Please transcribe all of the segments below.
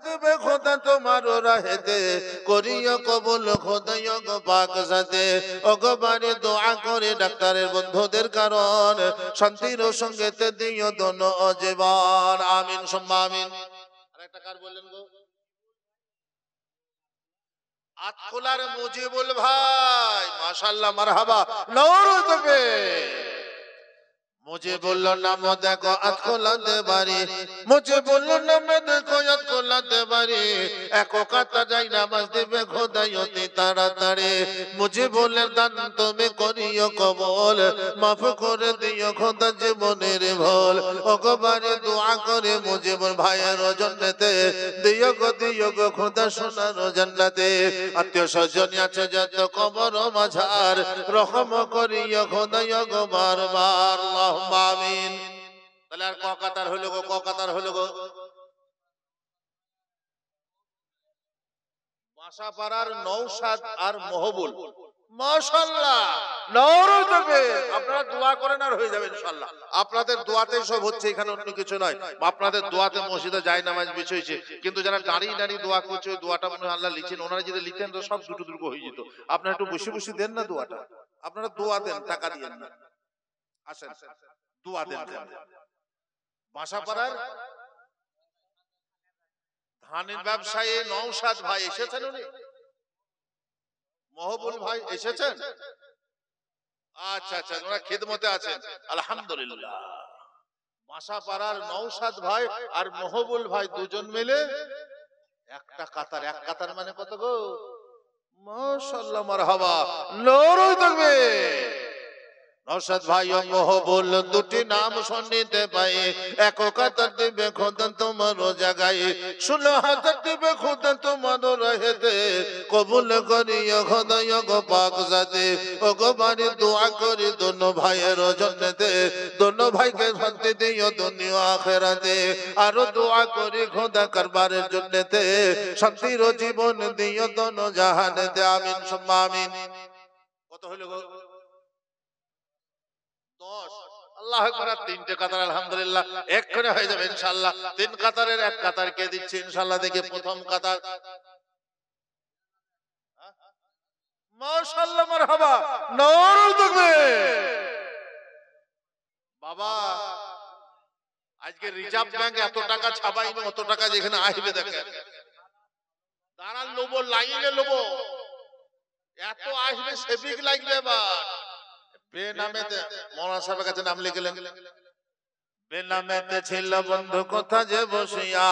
দেবে খোদা তোমার রাহেতে, করিও কবুল খোদাই গো পাক জাতে। ওগো বাড়ি দোয়া করে ডাক্তারের বন্ধুদের কারণ, শান্তির সঙ্গেতে দিও দোনো জীবন। আমিন সুম্মা আমিন। আরেকটা কার বললেন গো? আতখোলার মুজিবুল ভাই, মাশাআল্লাহ, মারহাবা, নওরো দেবে। मुझे बोलो नाम देखो আতখোলাতে বাড়ি, मुझे बोलो नाम देखो আতখোলাতে বাড়ি। एको काता যাই নামাজ দিবে খোদাই অতি তাড়াতাড়ি। मुझे बोले দান তুমি করিও কবুল, মাফ করে দিও খোদা জীবনের ভুল। ওগো বাড়ি দোয়া করে মুজিবুল ভাইয়ের জান্নাতে, দিও গো খোদা সোনার জান্নাতে। আত্মীয় স্বজন আছে যত কবর মাঝার, রহম করিও খোদাই গো বারবার। আল্লাহুম্মা আমিন। তাহলে আর কাতার হলো গো, কাতার হলো গো। বাসাপাড়ার নওশাদ আর মহবুল, মাশাআল্লাহ, নওরো দেবে। আপনারা দোয়া করেন আর হয়ে যাবে ইনশাআল্লাহ। আপনাদের দোয়াতেই সব হচ্ছে, এখানে অন্য কিছু নয়। আপনাদের দোয়াতে মসজিদে যায় নামাজ বিছাইছে, কিন্তু যারা দাঁড়িয়ে দাঁড়িয়ে দোয়া করছে ওই দোয়াটা মনে হয় আল্লাহ লিখেন। ওনারা যদি লিখতেন তো সব দুটো দুটো হয়ে যেত। আপনারা একটু বসে বসে দেন না দোয়াটা। আপনারা দোয়া দেন, টাকা দিয়েন না। আসেন দোয়া দেন। বাসাপাড়ার ধানের ব্যবসায়ী নওশাদ ভাই এসেছেন, উনি মহবুল ভাই এসেছেন। আচ্ছা আচ্ছা, ওরা খিদমতে আছেন, আলহামদুলিল্লাহ। বাসাপাড়ার নওশাদ ভাই আর মহবুল ভাই দুজন মিলে একটা কাতার। এক কাতার মানে কত গো? মাশাআল্লাহ, মারহাবা, নওরো থাকবে। নওশাদ ভাই ও মহবুল দুটি নাম শুনতে পাই, এক কাতার দিবে খোদা তোমার জায়গায়, 16,000 দিবে খোদা তোমার রাহেতে, কবুল করিও খোদা গো পাক জাতে। ওগো বাড়ি দোয়া করি দোনো ভাইয়ের জান্নাতে, দোনো ভাইকে শান্তি দিও দুনিয়া আখিরাতে। আর দোয়া করি খোদা কারবারের জান্নাতে, শান্তির জীবন দিও দোনো জাহানেতে। আমিন সুম্মা আমিন। কত হলো গো? 10। আল্লাহু আকবার। তিনটে কাতার আলহামদুলিল্লাহ এক্ষুনি হয়ে যাবে ইনশাআল্লাহ। তিন কাতারের এক কাতার কে দিচ্ছে ইনশাআল্লাহ? দেখি প্রথম কাতার। মাশাআল্লাহ, মারহাবা, নওরো দেবে। বাবা আজকে রিজার্ভ ব্যাংক এত টাকা ছাপাইনি, অত টাকা যেখানে আসবে দেখেন। দাঁড়ান লোবো, লাইনে লোবো, এত আসবে সেবিক লাগবে। এবার বেনামেতে মৌলানা সাহেবের কাছে নাম লিখলেন। বেনামেতে ছিল বন্ধু কথা যে বসিয়া,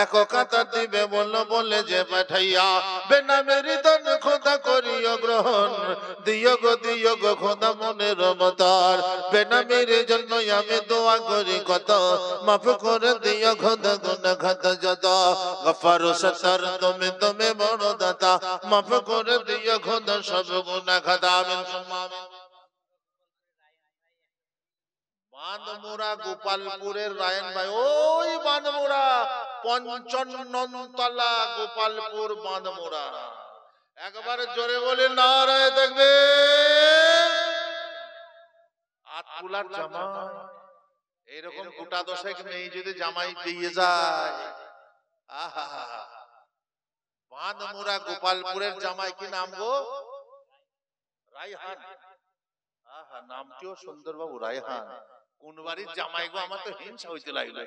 এক কাতার দিবে বলল বলে যে পাঠাইয়া, বেনামের দান খোদা করিও গ্রহণ, দিও গো খোদা মনের মতার। বেনামের জন্য আমি দোয়া করি কত, মাফ করে দিও খোদা গুনাহ খাতা যত। গফার সত্তার তুমি বড় দাতা, মাফ করে দিও খোদা সব গুনাহ খাতা। আমিন সুম্মা আমিন। বাঁধমোড়া গোপালপুরের রায়ন ভাই, ওই বাঁধমোড়া 55 তলা গোপালপুর বাঁধমোড়া। একবারে জোরে বলে নারায়ে তাকবীর। আতকুলার জামাই এরকম গোটা দশেক মেয়ে যদি জামাই পেয়ে যায়, আহা, বাঁধমোড়া গোপালপুরের জামাই কি নাম গো? রায়হান। আহা, নামটিও সুন্দর বাবু, রায়হান। কোন বাড়ির জামাই গো? আমার তো হিংসা হইতে লাগলো।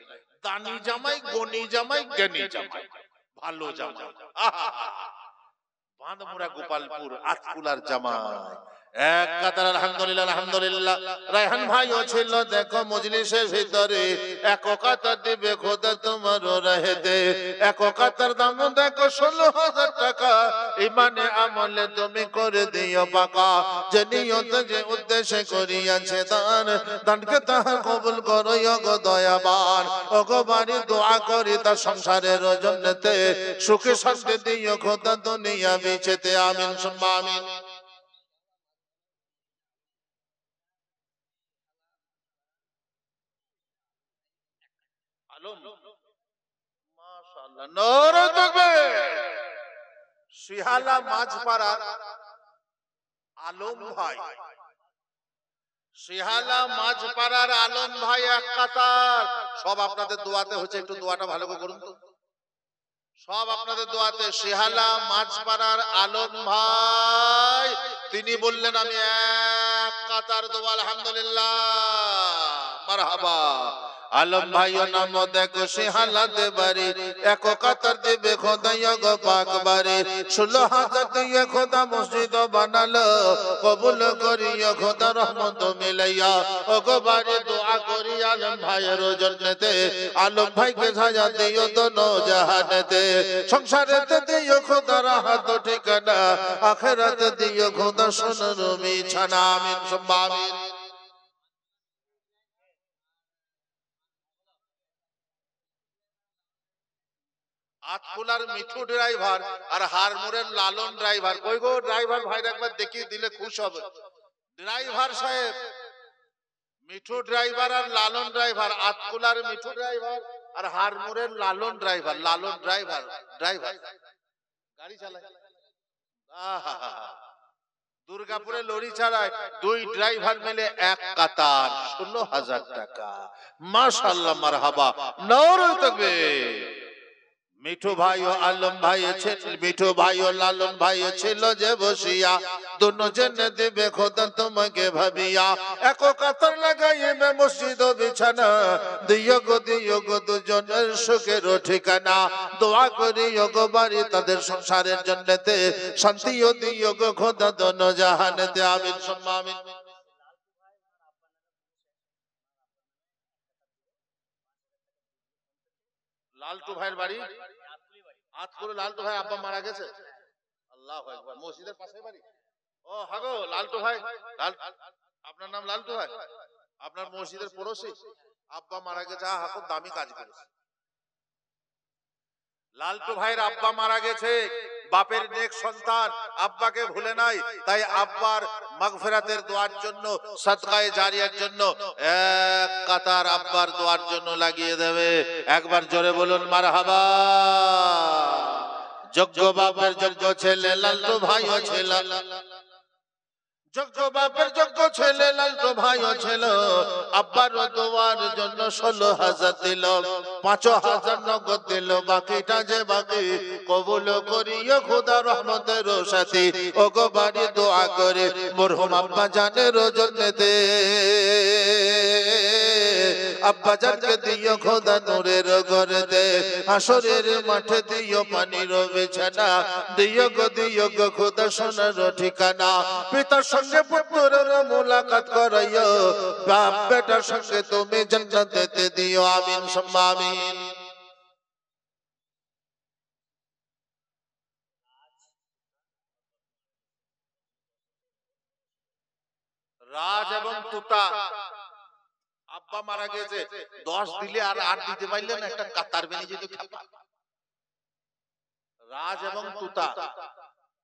দানি জামাই, গনি জামাই, জ্ঞানী জামাই, ভালো জামাই। আহা, বাঁধমোড়া গোপালপুর আতকুলার জামাই। এক কাতার আলহামদুলিল্লাহ, আলহামদুলিল্লাহ। রায়হান ভাইও ছিল দেখো মজলিসের ভিতরে, এক কাতার দিবে খোদা তোমার রাহেতে, এক কাতার দাম দেখো 16,000 টাকা, ইমানে আমলে তুমি করে দিও পাকা। যে নিয়ত যে উদ্দেশ্যে করিয়াছে দান, দানকে তাহার কবুল করো গো দয়াবান। ওগো বাড়ি দোয়া করি তার সংসারের জান্নাতে, সুখে শান্তি দিও খোদা দুনিয়া বিচেতে। আমিন সুম্মা আমিন। মাশাআল্লাহ, নওরো তাকবীর। শিহালা মাঝপাড়ার আলম ভাই, শিহালা মাঝপাড়ার আলম ভাই এক কাতার। সব আপনাদের দোয়াতে হচ্ছে, একটু দোয়াটা ভালো করে করুন তো। সব আপনাদের দোয়াতে। শিহালা মাছপাড়ার আলম ভাই তিনি বললেন আমি এক কাতার দেবো আলহামদুলিল্লাহ মারহাবা। আলম ভাইও নাম দেখো শিহালাতে বাড়ি এক কাতার দেবে খোদাইয়া গো পাক বাড়ি 16,000 দিয়ে খোদা মসজিদ বানালো কবুল করিয়া খোদা রহমত মিলাইয়া ও গো বাড়ি দোয়া করি আলম ভাইয়ের জন্নতে। আলম ভাইকে সাজা দিও দোনো জাহানেতে। সংসারেতে দিও খোদা রাহাত ঠিকানা আখিরাতে দিও খোদা সোনার বিছানা। আমিন সুম্মা আমিন। আতকুলার মিঠু ড্রাইভার আর হারমুরের লালন ড্রাইভার কই গো ড্রাইভার ভাই একবার দেখিয়ে দিলে খুশি হবে। ড্রাইভার সাহেব মিঠু ড্রাইভার আর লালন ড্রাইভার, আতকুলার মিঠু ড্রাইভার আর হারমুরের লালন ড্রাইভার। লালন ড্রাইভার ড্রাইভার গাড়ি চালায়, দুর্গাপুরে লরি চালায়। দুই ড্রাইভার মিলে এক কাতার 16,000 টাকা। মাশাআল্লাহ মারহাবা নারে তাকবীর। মিঠু ভাই ও আলম ভাই ছিল, মিঠু ভাই ও লালন ভাই ছিল যে বসিয়া দুনো জেনে দেবে খোদা তোমাকে ভাবিয়া এক কাতার লাগাইবে মসজিদ বিছানা দিও গো দুজনের সুখের ঠিকানা। দোয়া করিও গো বাড়ি তাদের সংসারের জন্নতে শান্তিও দিও গো খোদা দোনো জাহানেতে। আমিন সুম্মা আমিন। লালটু ভাইয়ের বাড়ি আতকুল। লালটু ভাই আব্বা মারা গেছে। আল্লাহু আকবার। মসজিদের পাশে বাড়ি। ও হাগো লালটু ভাই, আপনার নাম লালটু ভাই, আপনার মসজিদের পড়োশি। আব্বা মারা গেছে, হাকো দামি কাজ করেছে। লালটু ভাইয়ের আব্বা মারা গেছে, বাপের নেক সন্তান আব্বাকে ভুলে নাই, তাই আব্বার মাগফিরাতের দোয়ার জন্য সাদকায়ে জারিয়ার জন্য এক কাতার আব্বার দোয়ার জন্য লাগিয়ে দেবে। একবার জোরে বলুন মারহাবা। যোগ্য বাপের যোগ্য ছেলে লালটু ভাইও ছিল, যোগ্য বাপের যোগ্য ছেলে লালটু ভাইও ছিল। আব্বার দোয়ার জন্য 16,000 দিল, 5,000 নগদ দিল, বাকিটা যে বাকি কবুল করিও খোদা রহমতের সাথে। ও গো বাড়ি দোয়া করে মরহুম আব্বা জানের জন্নতে। আব্বা জানকে দিও খোদা নূরের ঘরেতে, হাসরের মাঠে দিও পানির বিছানা, দিও গো খোদা সোনার ঠিকানা। পিতার সঙ্গে পুত্রের মুলাকাত করাইও, বাপ বেটার সঙ্গে তুমি জান্নাতেতে দিও। আমিন সুম্মা আমিন। রাজ এবং তুতা আব্বা মারা গেছে, 10 দিলে আর 8 দিতে পারলেন একটা কাতার বেনি যেত। রাজ এবং তুতা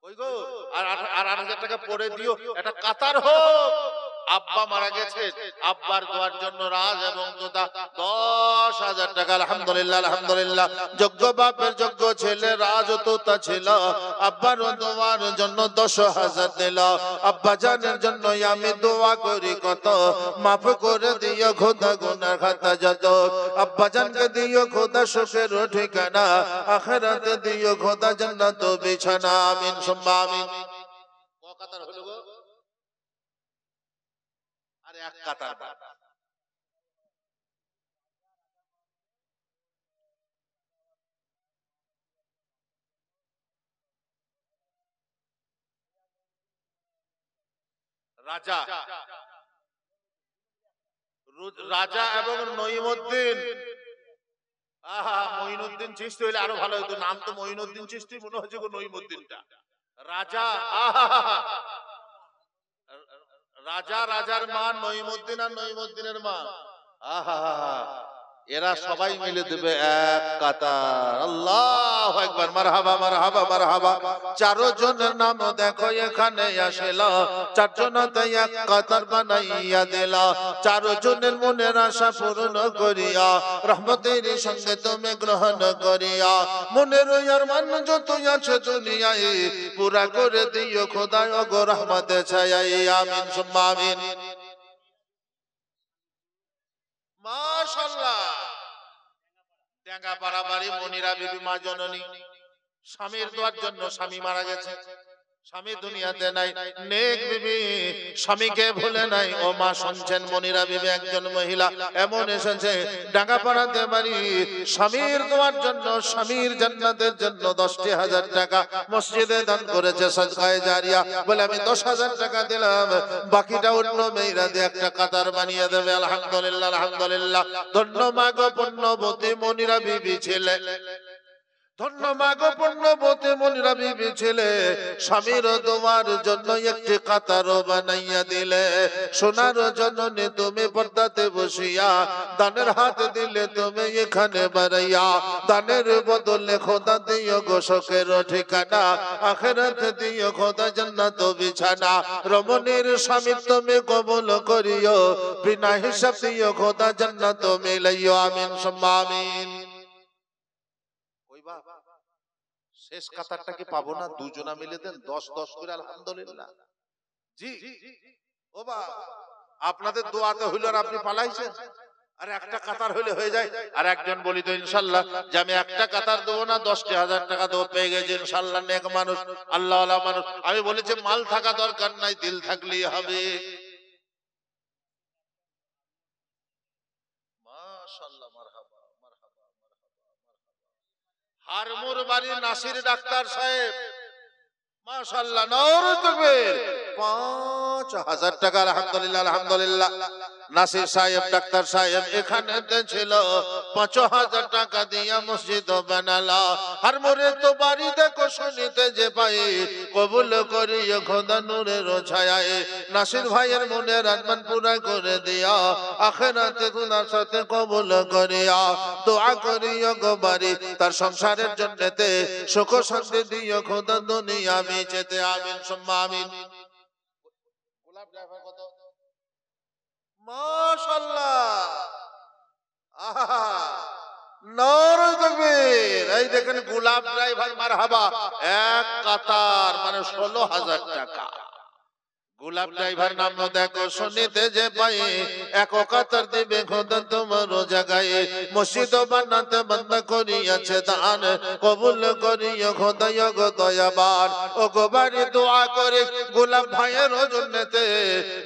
ওই গো আর 8,000 টাকা পরে দিও, একটা কাতার হোক। আব্বা মারা গেছে, আব্বার দোয়ার জন্য রাজ এবং তুতা 10,000 টাকা। আলহামদুলিল্লাহ আলহামদুলিল্লাহ। যোগ্য বাপের যোগ্য ছেলে রাজ ও তুতা ছিল, আব্বার দোয়ার জন্য 10,000 দিল। আব্বা জানের জন্য আমি দোয়া করি কত, মাফ করে দিও খোদা গুনাহ খাতা যত। আব্বা জানকে দিও খোদা সুখের ঠিকানা, আখিরাতে দিও খোদা জান্নাত বিছানা। আমিন সুম্মা আমিন। ক কাতার হলো গো? আর এক কাতার। রাজা রাজা এবং নঈমুদ্দিন। আহা মঈনুদ্দিন চিশতি হইলে আরো ভালো হতো, নাম তো মঈনুদ্দিন চিশতি, মনে হচ্ছে গো নঈমুদ্দিনটা। রাজা রাজা, রাজার মা নঈমুদ্দিন আর নঈমুদ্দিনের মা, আহা এরা সবাই মিলে দেবে এক কাতার। আল্লাহু আকবার। মারহাবা মারহাবা মারহাবা। চারজনের নাম দেখো এখানে আসিল, চারজনতে এক কাতার বানাইয়া দিল। চারজনের মনের আশা পূর্ণ করিয়া রহমতের সঙ্গে তুমি গ্রহণ করিয়া, মনের আরমান যত আছে দুনিয়ায় পুরা করে দিও খোদা গো রহমতে ছায়ায়। আমিন সুম্মা আমিন। মাশাআল্লাহ। টেঙ্গাপাড়া বাড়ি মনিরা বিবি মা জননী। স্বামীর দোয়ার জন্য স্বামী মারা গেছে, স্বামী দুনিয়াতে নাই, নেক বিবি স্বামীকে ভুলে নাই। ও মা শুনছেন, মনিরা বিবি একজন মহিলা এমন এসেছে ডাঙ্গাপাড়াতে বাড়ি, স্বামীর দোয়ার জন্য, স্বামীর জান্নাতের জন্য 10,000 টাকা মসজিদে দান করেছে সদকায়ে জারিয়া। বলে আমি 10,000 টাকা দিলাম, বাকিটা অন্য মেয়েরা দিয়ে একটা কাতার বানিয়ে দেবে। আলহামদুলিল্লাহ, আলহামদুলিল্লাহ। ধন্য মা গো পুণ্যবতী মনিরা বিবি ছেলে, ধন্য মা গো পুণ্যবতী মনিরা বিবি ছেলে, স্বামীর দোয়ার জন্য একটি কাতারও বানাইয়া দিলে। সোনার জননী তুমি পর্দাতে বসিয়া দানের হাত দিলে তুমি এখানে বাড়াইয়া, দানের বদলে খোদা দিও গো শোকের ঠিকানা, আখিরাতে দিও খোদা জান্নাত বিছানা। রমণীর স্বামী তুমি কবুল করিও, বিনা হিসাব দিও খোদা জান্নাত মিলাইও। আমিন সুম্মা আমিন। শেষ কাতারটা কি পাবো না? দুজনা মিলে দেন 10-10 করে। আলহামদুলিল্লাহ। জি ও বাবা, আপনাদের দোয়াতে হইল আর আপনি পালাইছেন। আর একটা কাতার হইলে হয়ে যায়। আর একজন বলি তো ইনশাআল্লাহ যে আমি একটা কাতার দেবো না, 10,000 টাকা দেবো, পেয়ে গেছে ইনশাআল্লাহ নেক মানুষ, আল্লাহওয়ালা মানুষ। আমি বলেছি মাল থাকা দরকার নাই, দিল থাকলেই হবে। মাশাআল্লাহ, মারহাবা মারহাবা মারহাবা। হারমুর বাড়ি নাসির ডাক্তার সাহেব, মাশাআল্লাহ, নারে তাকবীর, 5,000 টাকা। আলহামদুলিল্লাহ, আলহামদুলিল্লাহ। নাসির সাহেব ডাক্তার সাহেব এখানে ছিল, 5,000 টাকা দিয়া মসজিদ বানালা। হারমুরে তো বাড়ি দেখো শুনিতে যে পাই, কবুল করিও খোদা নূরের ছায়ায়। নাসির ভাইয়ের মনের আরমান পুরা করে দিয়া, আখিরাতে তোমার সাথে কবুল করিয়া। দোয়া করিও গো বাড়ি তার সংসারের জন্যতে, সুখ শান্তি দিও খোদা দুনিয়া বিচেতে। আমিন সুম্মা আমিন। গোলাপ ড্রাইভার কত? মাশাআল্লাহ, আহা, নারে তাকবীর। এই দেখেন গোলাপ ড্রাইভার, মারহাবা। এক কাতার মানে 16,000 টাকা। গোলাপ ড্রাইভার নাম দেখো শুনিতে যে পাই, এক কাতার দিবে খোদা তোমার জায়গায়। মসজিদ বানাতে বান্দা করিয়াছে দান, কবুল করিও খোদা গো দয়াবান। ও গো বাড়ি দোয়া করে গোলাপ ভাইয়ের জন্নতে,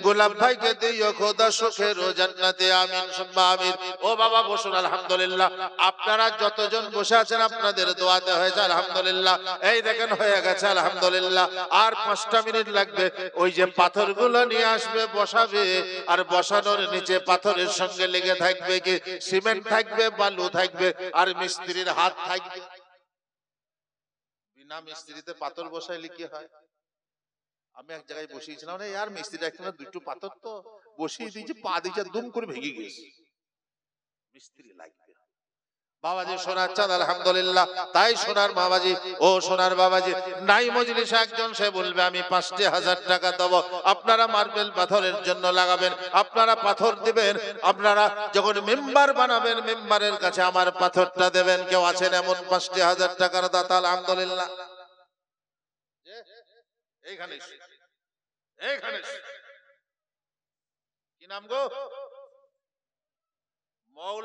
গোলাপ ভাইকে দিও খোদা সুখের জান্নাতে। আমিন সুম্মা আমিন। ও বাবা বসুন। আলহামদুলিল্লাহ, আপনারা যতজন বসে আছেন আপনাদের দোয়াতে হয়েছে আলহামদুলিল্লাহ। এই দেখেন হয়ে গেছে আলহামদুলিল্লাহ। আর 5টা মিনিট লাগবে। ওই যে পাথরগুলো নিয়ে আসবে, বসাবে, আর বসানোর নিচে পাথরের সঙ্গে লেগে থাকবে কি সিমেন্ট থাকবে, বালু থাকবে, আর মিস্ত্রির হাত থাকবে। বিনা মিস্ত্রিতে পাথর বসাইলে কি হয়? আমি এক জায়গায় বসিয়েছিলাম, আর মিস্ত্রিটা একটা দুটো পাথর তো বসিয়ে দিয়েছে, পা দিয়েছে, দুম করে ভেঙে গেছে। মিস্ত্রি লাগবে বাবাজি, সোনার চাঁদ। আলহামদুলিল্লাহ। তাই সোনার বাবাজি, ও সোনার বাবাজি, নাই মজলিসে একজন সে বলবে আমি 5,000 টাকা দেবো, আপনারা মার্বেল পাথরের জন্য লাগাবেন, আপনারা পাথর দিবেন, আপনারা যখন মেম্বার বানাবেন মেম্বারের কাছে আমার পাথরটা দেবেন। কেউ আছেন এমন 5,000 টাকার দাতা? আলহামদুলিল্লাহ। এইখানে এইখানে কি নাম গো? মৌলা